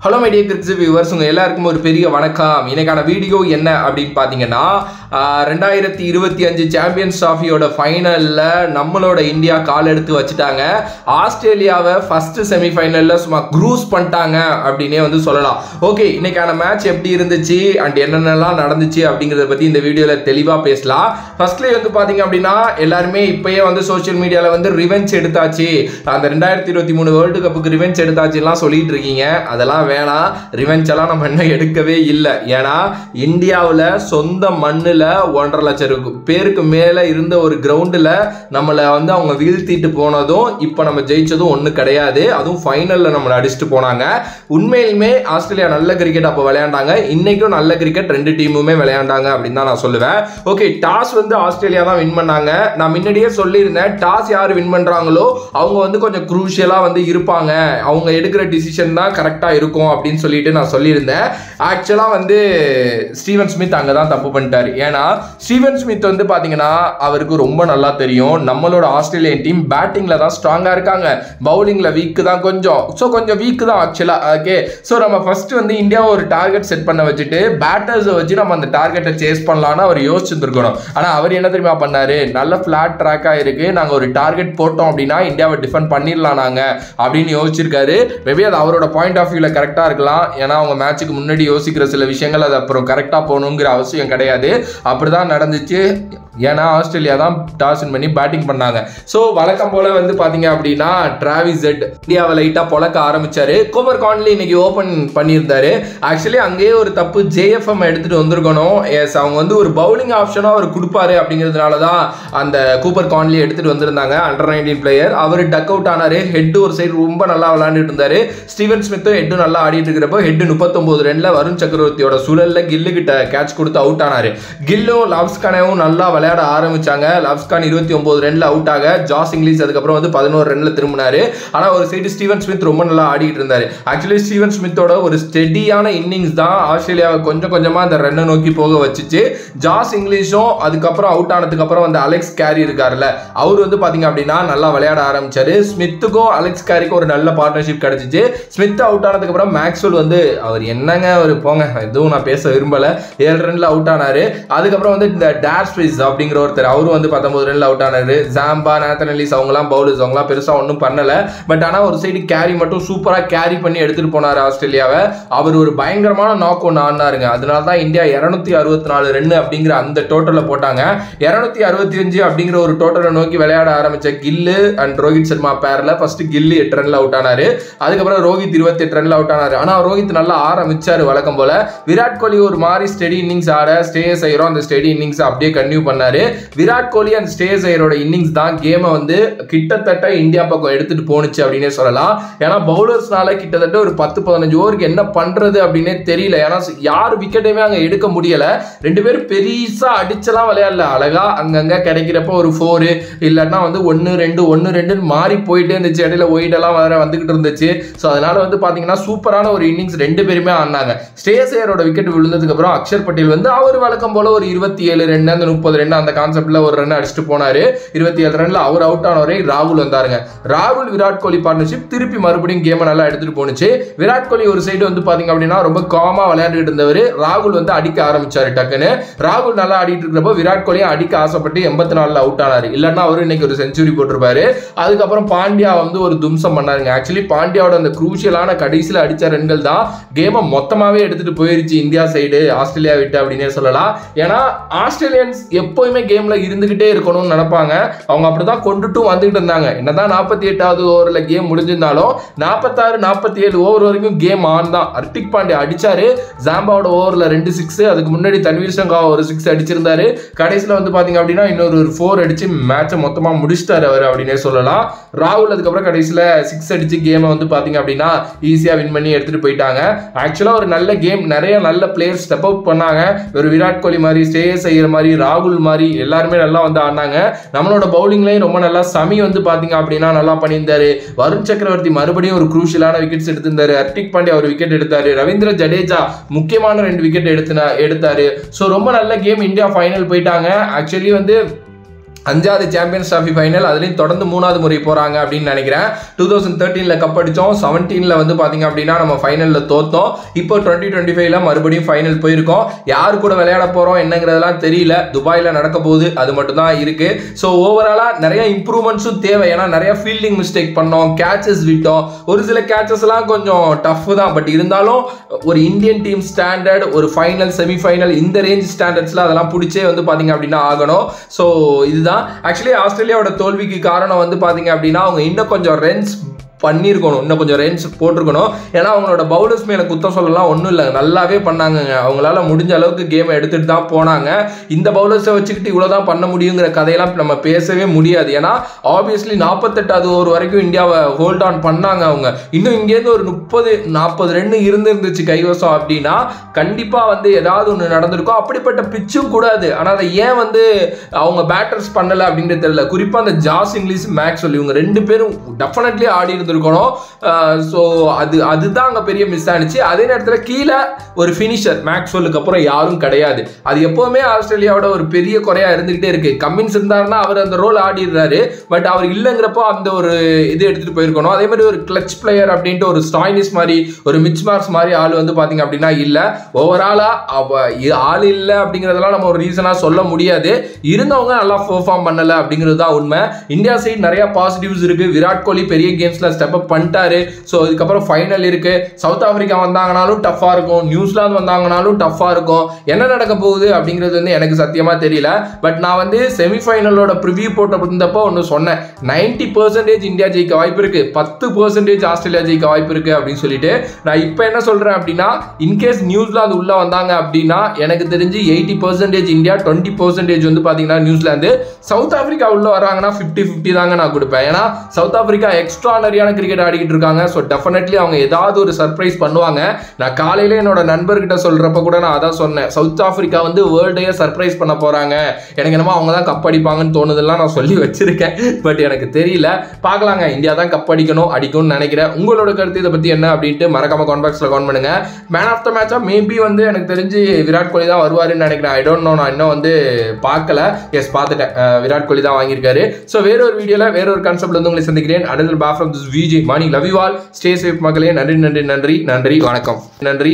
Hello my dear cricket viewers, உங்கள் எல்லாருக்கும் ஒரு பெரிய வணக்கம். இன்னைக்கான வீடியோ என்ன அப்படின்னு பார்த்தீங்கன்னா, 2025 சாம்பியன்ஸ் ட்ராஃபியோட ஃபைனலில் நம்மளோட இந்தியா கால் எடுத்து வச்சுட்டாங்க. ஆஸ்திரேலியாவை ஃபஸ்ட்டு செமிஃபைனலில் சும்மா க்ரூஸ் பண்ணிட்டாங்க அப்படின்னே வந்து சொல்லலாம். ஓகே, இன்னைக்கான மேட்ச் எப்படி இருந்துச்சு அண்ட் என்னென்னலாம் நடந்துச்சு அப்படிங்கிறத பற்றி இந்த வீடியோவில் தெளிவாக பேசலாம். ஃபர்ஸ்ட்லேயே வந்து பார்த்தீங்க அப்படின்னா, எல்லாருமே இப்போயே வந்து சோஷியல் மீடியாவில் வந்து ரிவெஞ்ச் எடுத்தாச்சு, அந்த 2023 வேர்ல்டு கப்புக்கு ரிவெஞ்ச் எடுத்தாச்சுலாம் சொல்லிட்டு இருக்கீங்க. அதெல்லாம் வேணாம், ரிவெஞ்ச் எல்லாம் நம்ம இன்னும் எடுக்கவே இல்லை. ஏன்னா இந்தியாவில் சொந்த மண்ணில் 1.5 லட்சம் பேருக்கு மேலே இருந்த ஒரு கிரவுண்டில் நம்மளை வந்து அவங்க வீழ்த்திட்டு போனதும் இப்போ நம்ம ஜெயிச்சதும் ஒன்றும் கிடையாது. அதுவும் ஃபைனலில் நம்மளை அடிச்சுட்டு போனாங்க. உண்மையிலுமே ஆஸ்திரேலியா நல்ல கிரிக்கெட் அப்போ விளையாண்டாங்க. இன்னைக்கும் நல்ல கிரிக்கெட் ரெண்டு டீமுமே விளையாண்டாங்க அப்படின்னு தான் நான் சொல்லுவேன். ஓகே, டாஸ் வந்து ஆஸ்திரேலியா தான் வின் பண்ணாங்க. நான் முன்னாடியே சொல்லியிருந்தேன், டாஸ் யார் வின் பண்ணுறாங்களோ அவங்க வந்து கொஞ்சம் குரூஷியலாக வந்து இருப்பாங்க, அவங்க எடுக்கிற டிசிஷன் தான் கரெக்டாக இருக்கும் அப்படின்னு சொல்லிட்டு நான் சொல்லியிருந்தேன். ஆக்சுவலாக வந்து ஸ்டீவன் ஸ்மித் அங்கே தான் தப்பு பண்ணிட்டார். ஏன்னா ஸ்டீவன் ஸ்மித் வந்து பார்த்தீங்கன்னா அவருக்கு ரொம்ப நல்லா தெரியும் நம்மளோட ஆஸ்திரேலியன் டீம் பேட்டிங்கில் தான் ஸ்ட்ராங்காக இருக்காங்க, பவுலிங்கில் வீக்கு தான் கொஞ்சம் வீக்கு தான் ஆக்சுவலாக. ஓகே, ஸோ நம்ம ஃபர்ஸ்ட் வந்து இந்தியாவை ஒரு டார்கெட் செட் பண்ண வச்சுட்டு பேட்டர்ஸை வச்சு நம்ம அந்த டார்கெட்டை சேஸ் பண்ணலான்னு அவர் யோசிச்சுருக்கணும். ஆனால் அவர் என்ன தெரியுமா பண்ணாரு, நல்ல ஃபிளாட் ட்ராக்காக இருக்கு, நாங்கள் ஒரு டார்கெட் போட்டோம் அப்படின்னா இந்தியாவை டிஃபெண்ட் பண்ணிடலாம் நாங்கள் அப்படின்னு யோசிச்சிருக்காரு. மேபி அது அவரோட பாயிண்ட் ஆஃப் வியூவில் கரெக்டாக இருக்கலாம். ஏன்னா அவங்க மேட்சுக்கு முன்னாடி யோசிக்கிற சில விஷயங்கள் அது அப்புறம் கரெக்டாக போகணுங்கிற அவசியம் கிடையாது. அப்படிதான் நடந்துச்சு. ஏன்னா ஆஸ்திரேலியா தான் டாஸ் வின் பண்ணி பேட்டிங் பண்ணாங்க. ஸோ வழக்கம் போல வந்து பார்த்தீங்க அப்படின்னா டிராவிஸ் ஹெட் இந்தியாவை லைட்டாக பொழக்க ஆரம்பிச்சாரு. கூப்பர் கான்லி இன்னைக்கு ஓப்பன் பண்ணியிருந்தாரு. ஆக்சுவலி அங்கேயே ஒரு தப்பு, ஜேஎஃப்எம் எடுத்துட்டு வந்திருக்கணும். எஸ், அவங்க வந்து ஒரு பவுலிங் ஆப்ஷனாக அவர் கொடுப்பாரு அப்படிங்கிறதுனால தான் அந்த கூப்பர் கான்லி எடுத்துட்டு வந்திருந்தாங்க. அண்டர்-19 பிளேயர். அவர் டக் அவுட் ஆனாரு. ஹெட் ஒரு சைடு ரொம்ப நல்லா விளையாண்டுட்டு இருந்தாரு. ஸ்டீவன் ஸ்மித்தும் ஹெட்டும் நல்லா ஆடிட்டு இருக்கிறப்போ ஹெட் 39 ரன்ல வருண் சக்கரவர்த்தியோட சுழல்ல கில்லு கிட்ட கேட்ச் கொடுத்து அவுட் ஆனாரு. கில்லும் லாப்ஸ்கானும் நல்லா விளையாட ஆரம்பிச்சாங்க. லாப்ஸ்கான் 29 ரன்ல அவுட் ஆக, ஜாஸ் இங்கிலீஷ் அதுக்கப்புறம் வந்து 11 ரன்ல திரும்பினாரு. ஆனா ஒரு சைடு ஸ்டீவன் ஸ்மித் ரொம்ப நல்லா ஆடிட்டு இருந்தாரு. ஆக்சுவலி ஸ்டீவன் ஸ்மித்தோட ஒரு ஸ்டெடியான இன்னிங்ஸ் தான் ஆஸ்திரேலியாவை கொஞ்சம் கொஞ்சமா அந்த ரன்னை நோக்கி போக வச்சுச்சு. ஜாஸ் இங்கிலீஷும் அதுக்கப்புறம் அவுட் ஆனதுக்கு அப்புறம் வந்து அலெக்ஸ் கேரி இருக்காருல்ல, அவர் வந்து பாத்தீங்க அப்படின்னா நல்லா விளையாட ஆரம்பிச்சாரு. ஸ்மித்துக்கும் அலெக்ஸ் கேரிக்கும் ஒரு நல்ல பார்ட்னர்ஷிப் கிடைச்சிச்சு. ஸ்மித் அவுட் ஆனதுக்கு அப்புறம் மேக்ஸ்வெல் வந்து அவர் என்னங்க ஒரு போங்க, எதுவும் நான் பேச விரும்பல, 7 ரன்ல அவுட் ஆனாரு. அதுக்கப்புறம் வந்து இந்த டார்ஸ்விஸ் அப்படிங்கிற ஒருத்தர், அவரும் வந்து 19 ரன்ல அவுட் ஆனாரு. ஜாம்பா, நாத்தன் எல்லிஸ் அவங்கலாம் பவுலர்ஸ், அவங்கலாம் பெருசா ஒன்றும் பண்ணல. பட் ஆனால் ஒரு சைடு கேரி மட்டும் சூப்பரா கேரி பண்ணி எடுத்துட்டு போனாரு ஆஸ்திரேலியாவை. அவர் ஒரு பயங்கரமான நாக் ஒன்று ஆனாருங்க. அதனால தான் இந்தியா 264 ரன் அப்படிங்கிற அந்த டோட்டலை போட்டாங்க. 265 அப்படிங்கிற ஒரு டோட்டலை நோக்கி விளையாட ஆரம்பிச்ச கில்லு அண்ட் ரோஹித் சர்மா பேர்ல ஃபர்ஸ்ட் கில்லு 8 ரன்ல அவுட் ஆனாரு. அதுக்கப்புறம் ரோஹித் 28 ரன்ல அவுட் ஆனாரு. ஆனா ரோஹித் நல்லா ஆரம்பிச்சாரு வழக்கம் போல. விராட் கோலி ஒரு மாதிரி ஸ்டெடி இன்னிங்ஸ் ஆட, ஸ்ரேயஸ் ஐயரும் அந்த ஸ்டெடி இன்னிங்ஸ் அப்படியே கன்டினியூ பண்ணாரு. Virat Kohli and Shreyas ஐயரோட innings தான் கேமை வந்து கிட்டத்தட்ட இந்தியா பக்கம் எடுத்துட்டு போனுச்சு அப்படின்னே சொல்லலாம். ஏன்னா பவுலர்ஸ்னால கிட்டத்தட்ட ஒரு 10-15 ஓவருக்கு என்ன பண்றது அப்படின்னே தெரியல. ஏன்னா யார் விக்கெட்டையுமே அங்க எடுக்க முடியல. ரெண்டு பேரும் பெருசா அடிச்சலாம் விளையாடல, அழகா அங்கங்க கிடைக்கிறப்ப ஒரு 4 இல்லைன்னா வந்து 1-2 மாறி போயிட்டே இருந்துச்சு. இடையில ஒயிட்டெல்லாம் வேற வந்துகிட்டு இருந்துச்சு. ஸோ அதனால வந்து பாத்தீங்கன்னா சூப்பரான ஒரு இன்னிங்ஸ் ரெண்டு பேருமே ஆனாங்க. ஸ்ரேயஸ் ஐயரோட விக்கெட் விழுந்ததுக்கு அப்புறம் அக்ஷர் பட்டேல் வந்து அவர் வழக்கம் போல ஒரு 27 ரன் அந்த 30 ரன் அந்த கான்செப்ட்ல ஒரு ரன் அடிச்சுட்டு போனாரு. 27 ரன்ல அவர் அவுட் ஆனவரை ராகுல் வந்தாருங்க. ராகுல் விராட் கோலி பார்ட்னர்ஷிப் திருப்பி மறுபடியும் கேமை நல்லா எடுத்துட்டு போனுச்சு. விராட் கோலி ஒரு சைடு வந்து பாத்தீங்க அப்படின்னா ரொம்ப காமா விளையாண்டுட்டு இருந்தவர், ராகுல் வந்து அடிக்க ஆரம்பிச்சாரு டக்குன்னு. ராகுல் நல்லா ஆடிட்டு இருக்கிறப்போ விராட் கோலியும் அடிக்க ஆசைப்பட்டு 84ல அவுட் ஆனாரு. இல்லன்னா அவரு இன்னைக்கு ஒரு செஞ்சுரி போட்டிருப்பாரு. அதுக்கப்புறம் பாண்டியா வந்து ஒரு தும்சம் பண்ணாருங்க. ஆக்சுவலி பாண்டியாவோட அந்த குரூஷியலான கடைசியில் அடிச்ச ரன்கள் தான் கேமை மொத்தமாவே எடுத்துட்டு போயிருச்சு இந்தியா சைடு ஆஸ்திரேலியா விட்டு அப்படின்னே சொல்லலாம். ஏன்னா ஆஸ்திரேலியன்ஸ் எப்பவுமே கேம்ல இருந்துகிட்டே இருக்கணும்னு நினைப்பாங்க. அவங்க அப்படிதான் கொண்டுட்டும் வந்துகிட்டு இருந்தாங்க. என்னதான் 48வது ஓவர்ல கேம் முடிஞ்சிருந்தாலும் 46-47 ஓவர் வரைக்கும் கேம் ஆன் தான். ஹர்திக் பாண்டியா அடிச்சாரு. ஜாம்பாவோட ஓவர்ல 2 6, அதுக்கு முன்னாடி தன்வீர் சங்கா ஒரு 6 அடிச்சிருந்தாரு. கடைசியில் வந்து பாத்தீங்க அப்படின்னா இன்னொரு 4 அடிச்சு மேட்சை மொத்தமா முடிச்சிட்டாரு அவர் அப்படின்னே சொல்லலாம். ராகுல் அதுக்கப்புறம் கடைசியில் 6 அடிச்சு கேமை வந்து பாத்தீங்க அப்படின்னா ஈஸியா வின் பண்ணி எடுத்துட்டு போயிட்டாங்க. ஆக்சுவலா ஒரு நல்ல கேம், நிறைய நல்ல பிளேயர்ஸ் ஸ்டெப் அவுட் பண்ணாங்க. ஒரு விராட் கோலி மாதிரி, ஸ்ரேயஸ் ஐயர் மாதிரி, ராகுல் மாதிரி எல்லாருமே நல்லா வந்து ஆடினாங்க. நம்மளோட பவுலிங்லையும் ரொம்ப நல்லா சமி வந்து பாத்தீங்க அப்படின்னா நல்லா பண்ணியிருந்தாரு. வருண் சக்கரவர்த்தி மறுபடியும் ஒரு குரூஷியலான விக்கெட்ஸ் எடுத்திருந்தாரு. ஹர்திக் பாண்டியா ஒரு விக்கெட் எடுத்தாரு. ரவீந்திர ஜடேஜா முக்கியமான 2 விக்கெட் எடுத்தாரு. ஸோ ரொம்ப நல்ல கேம். இந்தியா ஃபைனல் போயிட்டாங்க. ஆக்சுவலி வந்து 5வது சாம்பியன்ஸ் டிராஃபி ஃபைனல், அதுலேயும் தொடர்ந்து 3வது முறை போகிறாங்க அப்படின்னு நினைக்கிறேன். 2013 கப் அடித்தோம், 17 வந்து பார்த்தீங்க அப்படின்னா நம்ம ஃபைனலில் தோற்றோம். இப்போ 2025 மறுபடியும் ஃபைனல் போயிருக்கோம். யார் கூட விளையாட போகிறோம் என்னங்கிறதெல்லாம் தெரியல. துபாயில் நடக்க போகுது, அது மட்டும் தான் இருக்குது. ஸோ ஓவராலாக நிறைய இம்ப்ரூவ்மெண்ட்ஸும் தேவை. ஏன்னா நிறைய ஃபீல்டிங் மிஸ்டேக் பண்ணோம், கேச்சஸ் விட்டோம். ஒரு சில கேச்சஸ்லாம் கொஞ்சம் டஃப் தான். பட் இருந்தாலும் ஒரு இந்தியன் டீம் ஸ்டாண்டர்ட், ஒரு ஃபைனல் செமிஃபைனல் இந்த ரேஞ்ச் ஸ்டாண்டர்ட்ஸில் அதெல்லாம் பிடிச்சே வந்து பார்த்தீங்க அப்படின்னா ஆகணும். ஸோ இதுதான் ஆக்சுவலி ஆஸ்திரேலியாவோட தோல்விக்கு காரணம் வந்து பாத்தீங்க அப்படின்னா அவங்க இன்னும் கொஞ்சம் ரன்ஸ் பண்ணியிருக்கணும், இன்னும் கொஞ்சம் ரன்ஸ் போட்டிருக்கணும். ஏன்னா அவங்களோட பவுலர்ஸ் மேலே குத்தம் சொல்லலாம் ஒன்றும் இல்லை, நல்லாவே பண்ணாங்க. அவங்களால முடிஞ்ச அளவுக்கு கேமை எடுத்துகிட்டு தான் போனாங்க. இந்த பவுலர்ஸை வச்சுக்கிட்டு இவ்வளோ தான் பண்ண முடியுங்கிற கதையெல்லாம் நம்ம பேசவே முடியாது. ஏன்னா ஆப்வியஸ்லி 48வது ஓவர் வரைக்கும் இந்தியாவை ஹோல்ட் ஆன் பண்ணாங்க அவங்க. இன்னும் இங்கேருந்து ஒரு 30-40 ரன் இருந்துருந்துச்சு கைவசம் அப்படின்னா கண்டிப்பாக வந்து ஏதாவது ஒன்று நடந்திருக்கும். அப்படிப்பட்ட பிச்சும் கூடாது. ஆனால் அதை ஏன் வந்து அவங்க பேட்டர்ஸ் பண்ணலை அப்படிங்கிறது தெரியல. குறிப்பாக அந்த ஜாஸ் இங்கிலீஷ் மேக்ஸ்வெல் இவங்க 2 பேரும் டெஃபினெட்லி ஆடி இருக்கணும். ஸோ அதுதான் அங்கே பெரிய மிஸ் ஆனிச்சு. அதே நேரத்தில் கீழே ஒரு ஃபினிஷர் மேக்ஸ்வெல்லுக்கு அப்புறம் யாரும் கிடையாது. அது எப்போவுமே ஆஸ்திரேலியாவோட ஒரு பெரிய குறையா இருந்துகிட்டே இருக்கு. கம்மின்ஸ் இருந்தாருன்னா அவர் அந்த ரோல் ஆடிடுறாரு. பட் அவர் இல்லைங்கிறப்போ அந்த ஒரு இது எடுத்துகிட்டு போயிருக்கணும். அதே மாதிரி ஒரு கிளச் பிளேயர் அப்படின்ட்டு ஒரு ஸ்டாய்னிஸ் மாதிரி ஒரு மிச் மார்க்ஸ் மாதிரி ஆள் வந்து பார்த்தீங்க அப்படின்னா இல்லை. ஓவராலாக ஆள் இல்லை அப்படிங்கிறதெல்லாம் நம்ம ஒரு ரீசனாக சொல்ல முடியாது. இருந்தவங்க நல்லா பெர்ஃபார்ம் பண்ணலை அப்படிங்கிறது தான் உண்மை. இந்தியா சைடு நிறைய பாசிட்டிவ்ஸ் இருக்கு. விராட் கோலி பெரிய கேம்ஸ்ல ஸ்டெப் அப் பண்ணிட்டாரு. ஸோ இதுக்கப்புறம் ஃபைனல் இருக்கு. சவுத் ஆப்பிரிக்கா வந்தாங்கனாலும் டஃபா இருக்கும், நியூசிலாந்து வந்தாங்கனாலும் டஃபா இருக்கும். என்ன நடக்க போகுது அப்படிங்கிறது வந்து எனக்கு சத்தியமா தெரியல. பட் நான் வந்து செமிஃபைனலோட ப்ரிவியூ போட்டப்போ ஒன்று சொன்னேன், 90% இந்தியா ஜெயிக்க வாய்ப்பு இருக்கு, 10% ஆஸ்திரேலியா ஜெயிக்க வாய்ப்பு இருக்கு அப்படின்னு சொல்லிட்டு. நான் இப்போ என்ன சொல்றேன் அப்படின்னா இன்கேஸ் நியூசிலாந்து உள்ள வந்தாங்க அப்படின்னா எனக்கு தெரிஞ்சு 80% இந்தியா, 20% வந்து பாத்தீங்கன்னா நியூசிலாந்து. சவுத் ஆப்பிரிக்கா உள்ள வராங்கன்னா 50-50 தாங்க நான் கொடுப்பேன். ஏன்னா சவுத் ஆப்பிரிக்கா எக்ஸ்ட்ரானரியான கிரிக்கெட் ஆடிக்கிட்டு இருக்காங்க. ஸோ டெஃபினெட்லி அவங்க ஏதாவது ஒரு சர்ப்ரைஸ் பண்ணுவாங்க. நான் காலையில என்னோட நண்பர்கிட்ட சொல்றப்ப கூட நான் அதான் சொன்னேன், சவுத் ஆப்பிரிக்கா வந்து வேர்ல்டையே சர்ப்ரைஸ் பண்ண போறாங்க, எனக்கு என்னமோ அவங்க தான் கப் அடிப்பாங்கன்னு தோணுதெல்லாம் நான் சொல்லி வச்சிருக்கேன். பட் எனக்கு தெரியல, பார்க்கலாங்க. இந்தியா தான் கப் அடிக்கும்னு நினைக்கிறேன். உங்களோட கருத்து இதை பத்தி என்ன அப்படின்ட்டு மறக்காம கமெண்ட் பாக்ஸ்ல கமெண்ட் பண்ணுங்க. மேன் ஆஃப் த மேட்சா மேபி வந்து எனக்கு தெரிஞ்சு விராட் கோலி தான் வருவாருன்னு நினைக்கிறேன். ஐ டோன்ட் நோ, நான் இன்னும் வந்து பார்க்கல. எஸ் பார்த்துட்டேன், விராட் கோலி தான் வாங்கியிருக்காரு. ஸோ வேற ஒரு வீடியோல வேற ஒரு கான்செப்ட்ல வந்து உங்களை சந்திக்கிறேன். From this VJ Money, love you all, stay safe மக்களே. நன்றி, வணக்கம். நன்றி.